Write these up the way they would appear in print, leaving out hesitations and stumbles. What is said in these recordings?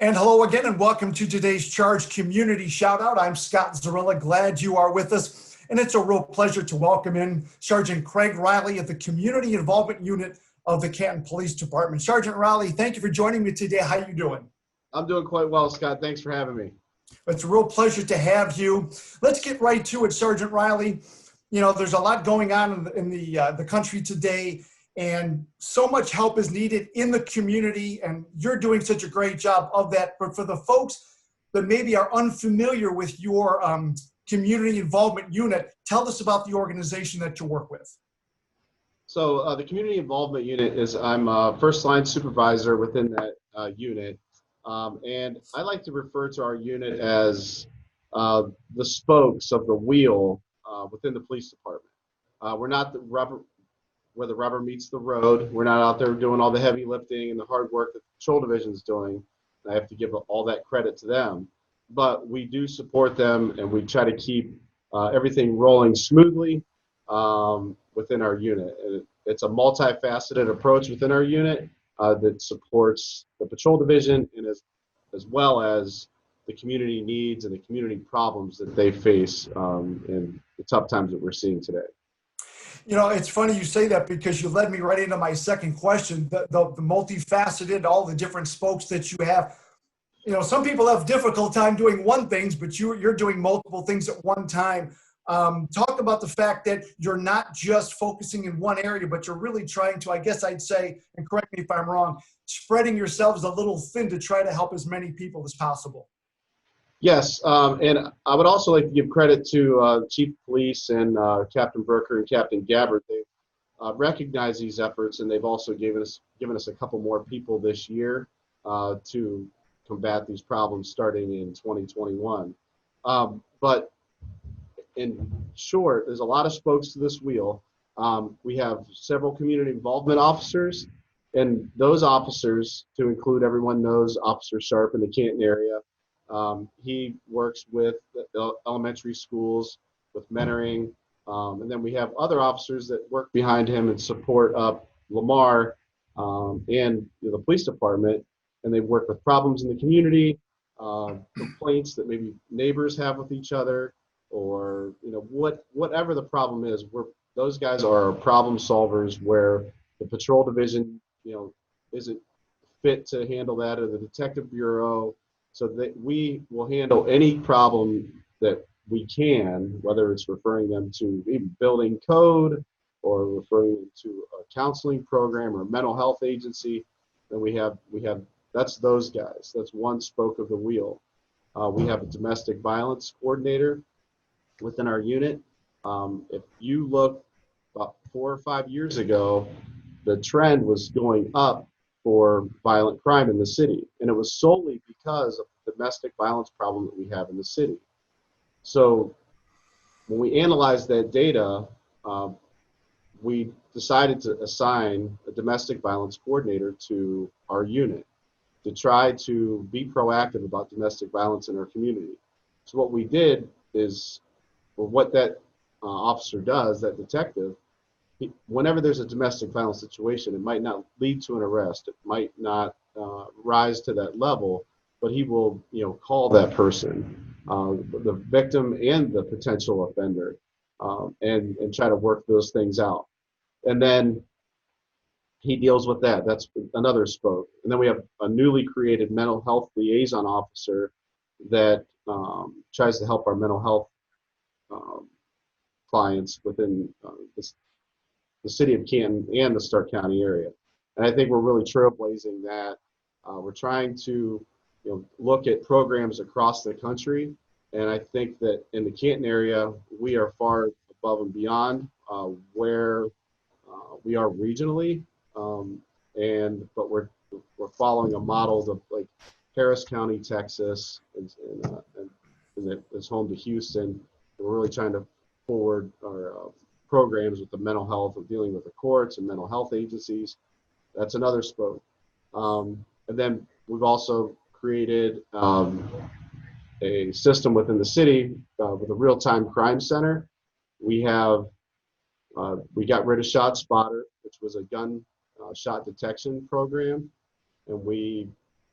And hello again, and welcome to today's Charge Community Shoutout. I'm Scott Zurilla. Glad you are with us. And it's a real pleasure to welcome in Sgt Craig Riley of the Community Involvement Unit of the Canton Police Department. Sgt. Riley, thank you for joining me today. How are you doing? I'm doing quite well, Scott. Thanks for having me. It's a real pleasure to have you. Let's get right to it, Sgt. Riley. You know, there's a lot going on in the country today, and so much help is needed in the community, and you're doing such a great job of that. But for the folks that maybe are unfamiliar with your community involvement unit, tell us about the organization that you work with. So the Community Involvement Unit is, I'm a first line supervisor within that unit. And I like to refer to our unit as the spokes of the wheel within the police department. We're not the rubber, where the rubber meets the road. We're not out there doing all the heavy lifting and the hard work that the patrol division is doing. I have to give all that credit to them. But we do support them, and we try to keep everything rolling smoothly within our unit. It's a multifaceted approach within our unit that supports the patrol division and as well as the community needs and the community problems that they face in the tough times that we're seeing today. You know, it's funny you say that because you led me right into my second question, the multifaceted, all the different spokes that you have. You know, some people have difficult time doing one thing, but you're doing multiple things at one time. Talk about the fact that you're not just focusing in one area, but you're really trying to, I guess I'd say, and correct me if I'm wrong, spreading yourselves a little thin to try to help as many people as possible. Yes, and I would also like to give credit to Chief of Police and Captain Burker and Captain Gabbard. They've recognized these efforts, and they've also given us a couple more people this year to combat these problems starting in 2021. But in short, there's a lot of spokes to this wheel. We have several community involvement officers, and those officers, to include everyone knows Officer Sharp in the Canton area. He works with the elementary schools with mentoring, and then we have other officers that work behind him and support Lamar and the police department, and they work with problems in the community, complaints that maybe neighbors have with each other, or whatever the problem is. Those guys are problem solvers where the patrol division isn't fit to handle that, or the detective bureau. So that we will handle any problem that we can, whether it's referring them to even building code or referring them to a counseling program or a mental health agency. Then we have that's those guys. That's one spoke of the wheel. We have a domestic violence coordinator within our unit. If you look about 4 or 5 years ago, the trend was going up for violent crime in the city, and it was solely because of the domestic violence problem that we have in the city. So when we analyzed that data, we decided to assign a domestic violence coordinator to our unit to try to be proactive about domestic violence in our community. So what we did is, or what that officer does, that detective, whenever there's a domestic violence situation, it might not lead to an arrest, it might not rise to that level, but he will call that person, the victim and the potential offender, and try to work those things out. And then he deals with that. That's another spoke. And then we have a newly created mental health liaison officer that tries to help our mental health clients within the city of Canton and the Stark County area. And I think we're really trailblazing that. We're trying to look at programs across the country, and I think that in the Canton area, we are far above and beyond where we are regionally, but we're following a model of like Harris County, Texas, and it's home to Houston. We're really trying to forward our programs with the mental health of dealing with the courts and mental health agencies. That's another spoke. And then we've also created a system within the city with a real-time crime center. We got rid of ShotSpotter, which was a gun shot detection program, and we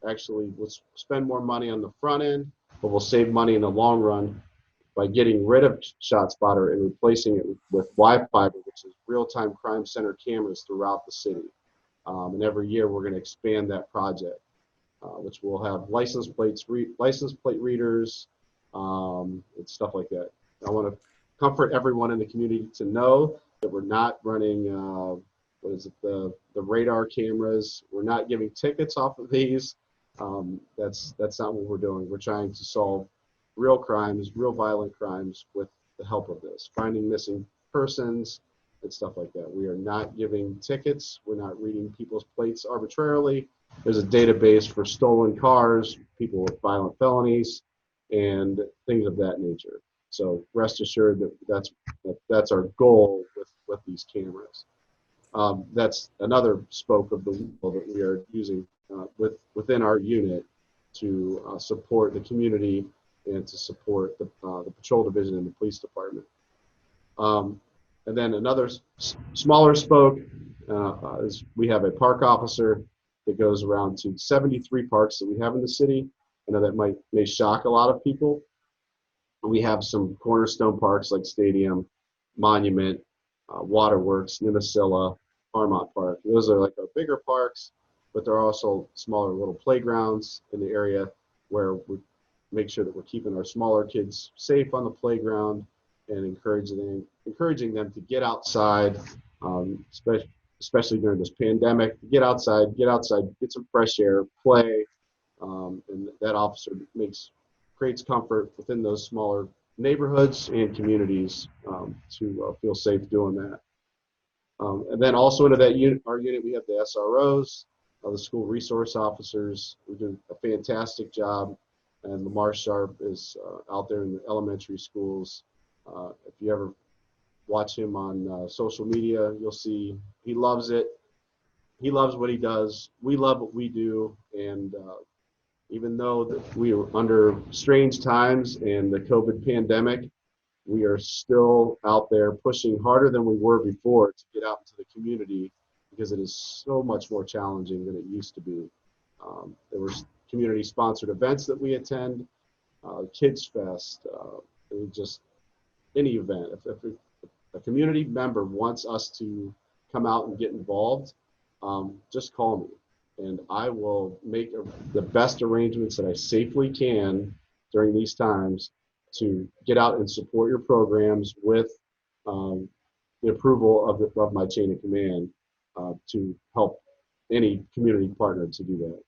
actually let's spend more money on the front end, but we'll save money in the long run by getting rid of ShotSpotter and replacing it with Wi-Fi, which is real-time crime center cameras throughout the city. And every year we're going to expand that project, which will have license plate readers, and stuff like that. I want to comfort everyone in the community to know that we're not running the radar cameras. We're not giving tickets off of these. That's not what we're doing. We're trying to solve real crimes, real violent crimes with the help of this, finding missing persons and stuff like that. We are not giving tickets. We're not reading people's plates arbitrarily. There's a database for stolen cars, people with violent felonies, and things of that nature. So rest assured that that's our goal with these cameras. That's another spoke of the wheel that we are using within our unit to support the community and to support the patrol division and the police department. And then another smaller spoke is we have a park officer that goes around to 73 parks that we have in the city. I know that may shock a lot of people. We have some cornerstone parks like Stadium, Monument, Waterworks, Nimisila, Farmont Park. Those are like our bigger parks, but there are also smaller little playgrounds in the area where we make sure that we're keeping our smaller kids safe on the playground and encouraging them to get outside, especially during this pandemic. Get outside, get some fresh air, play, and that officer creates comfort within those smaller neighborhoods and communities to feel safe doing that. And then also into our unit, we have the SROs, the school resource officers. We're doing a fantastic job. And Lamar Sharp is out there in the elementary schools. If you ever watch him on social media, you'll see he loves it. He loves what he does. We love what we do. And even though that we are under strange times and the COVID pandemic, we are still out there pushing harder than we were before to get out into the community because it is so much more challenging than it used to be. There were community-sponsored events that we attend, Kids Fest, just any event. If a community member wants us to come out and get involved, just call me, and I will make the best arrangements that I safely can during these times to get out and support your programs with the approval of my chain of command to help any community partner to do that.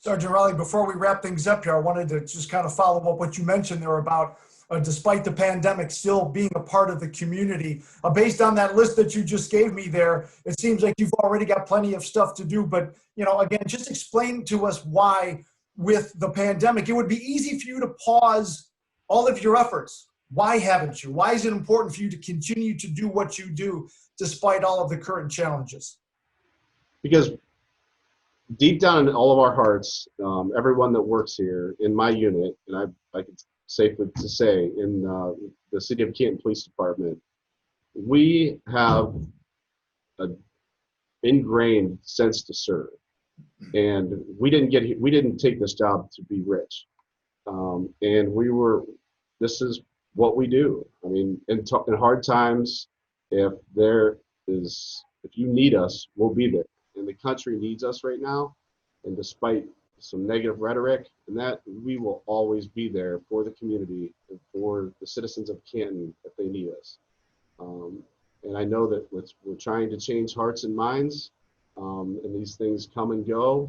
Sgt Riley, before we wrap things up here, I wanted to just kind of follow up what you mentioned there about despite the pandemic still being a part of the community. Based on that list that you just gave me there, it seems like you've already got plenty of stuff to do. But, again, just explain to us why with the pandemic, it would be easy for you to pause all of your efforts. Why haven't you? Why is it important for you to continue to do what you do despite all of the current challenges? Because deep down in all of our hearts, everyone that works here in my unit, and I can safely to say in the City of Canton Police Department, we have an ingrained sense to serve, and we didn't take this job to be rich, and this is what we do. I mean, in hard times, if you need us, we'll be there. And the country needs us right now. And despite some negative rhetoric and that, we will always be there for the community and for the citizens of Canton if they need us. And I know that we're trying to change hearts and minds, and these things come and go,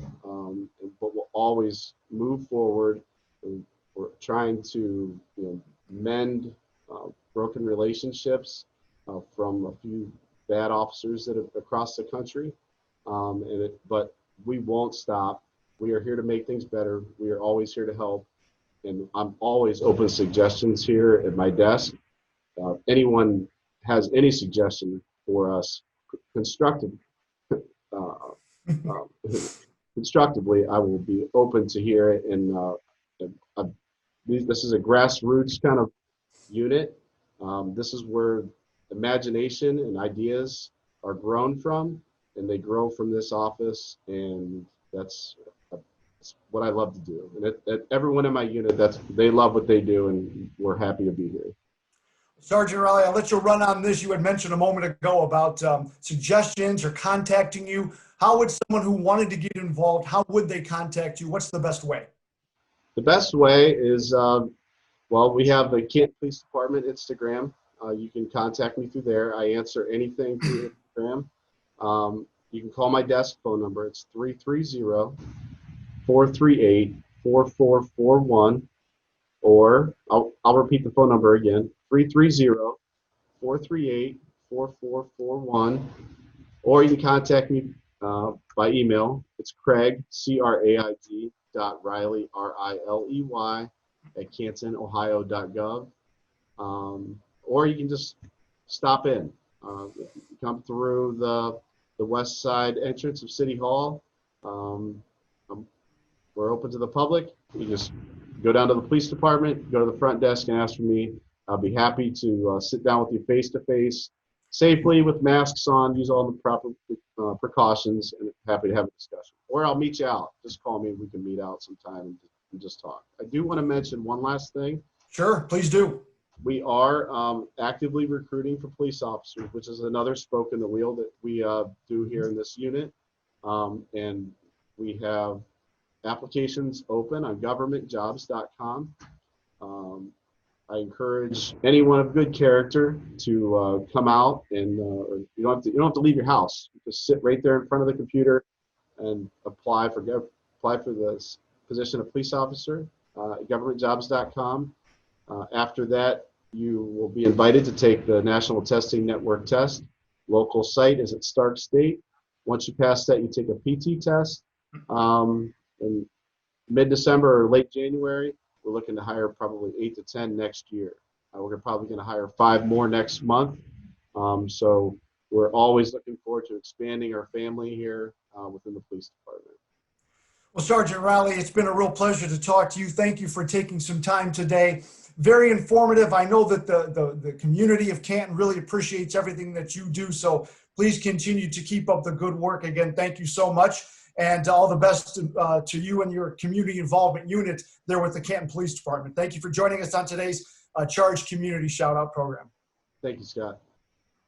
but we'll always move forward. And we're trying to mend broken relationships from a few bad officers that are across the country. But we won't stop. We are here to make things better. We are always here to help. And I'm always open to suggestions here at my desk. Anyone has any suggestion for us constructively, I will be open to hear it. And this is a grassroots kind of unit. This is where imagination and ideas are grown from, and they grow from this office, and that's it's what I love to do. And everyone in my unit, they love what they do, and we're happy to be here. Sergeant Riley, I'll let you run on this. You had mentioned a moment ago about suggestions or contacting you. How would someone who wanted to get involved, how would they contact you? What's the best way? The best way is, well, we have the Canton Police Department Instagram. You can contact me through there. I answer anything through Instagram. You can call my desk phone number. It's 330-438-4441. Or I'll repeat the phone number again, 330-438-4441. Or you can contact me by email. It's Craig, CRAIG, .Riley, RILEY, at cantonohio.gov. Or you can just stop in. If you come through the west side entrance of City Hall, we're open to the public. You just go down to the police department, go to the front desk and ask for me. I'll be happy to sit down with you face to face, safely with masks on, use all the proper precautions, and happy to have a discussion. Or I'll meet you out. Just call me. We can meet out sometime and just talk. I do want to mention one last thing. Sure, please do. We are actively recruiting for police officers, which is another spoke in the wheel that we do here in this unit. And we have applications open on governmentjobs.com. I encourage anyone of good character to come out, and you don't have to leave your house. Just sit right there in front of the computer and apply for the position of police officer at governmentjobs.com. After that, you will be invited to take the National Testing Network test. Local site is at Stark State. Once you pass that, you take a PT test. In mid-December or late January, we're looking to hire probably 8 to 10 next year. We're probably going to hire 5 more next month. So we're always looking forward to expanding our family here within the police department. Well, Sergeant Riley, it's been a real pleasure to talk to you. Thank you for taking some time today. Very informative. I know that the community of Canton really appreciates everything that you do. So please continue to keep up the good work. Again, thank you so much. And all the best to you and your community involvement unit there with the Canton Police Department. Thank you for joining us on today's Charge Community Shoutout program. Thank you, Scott.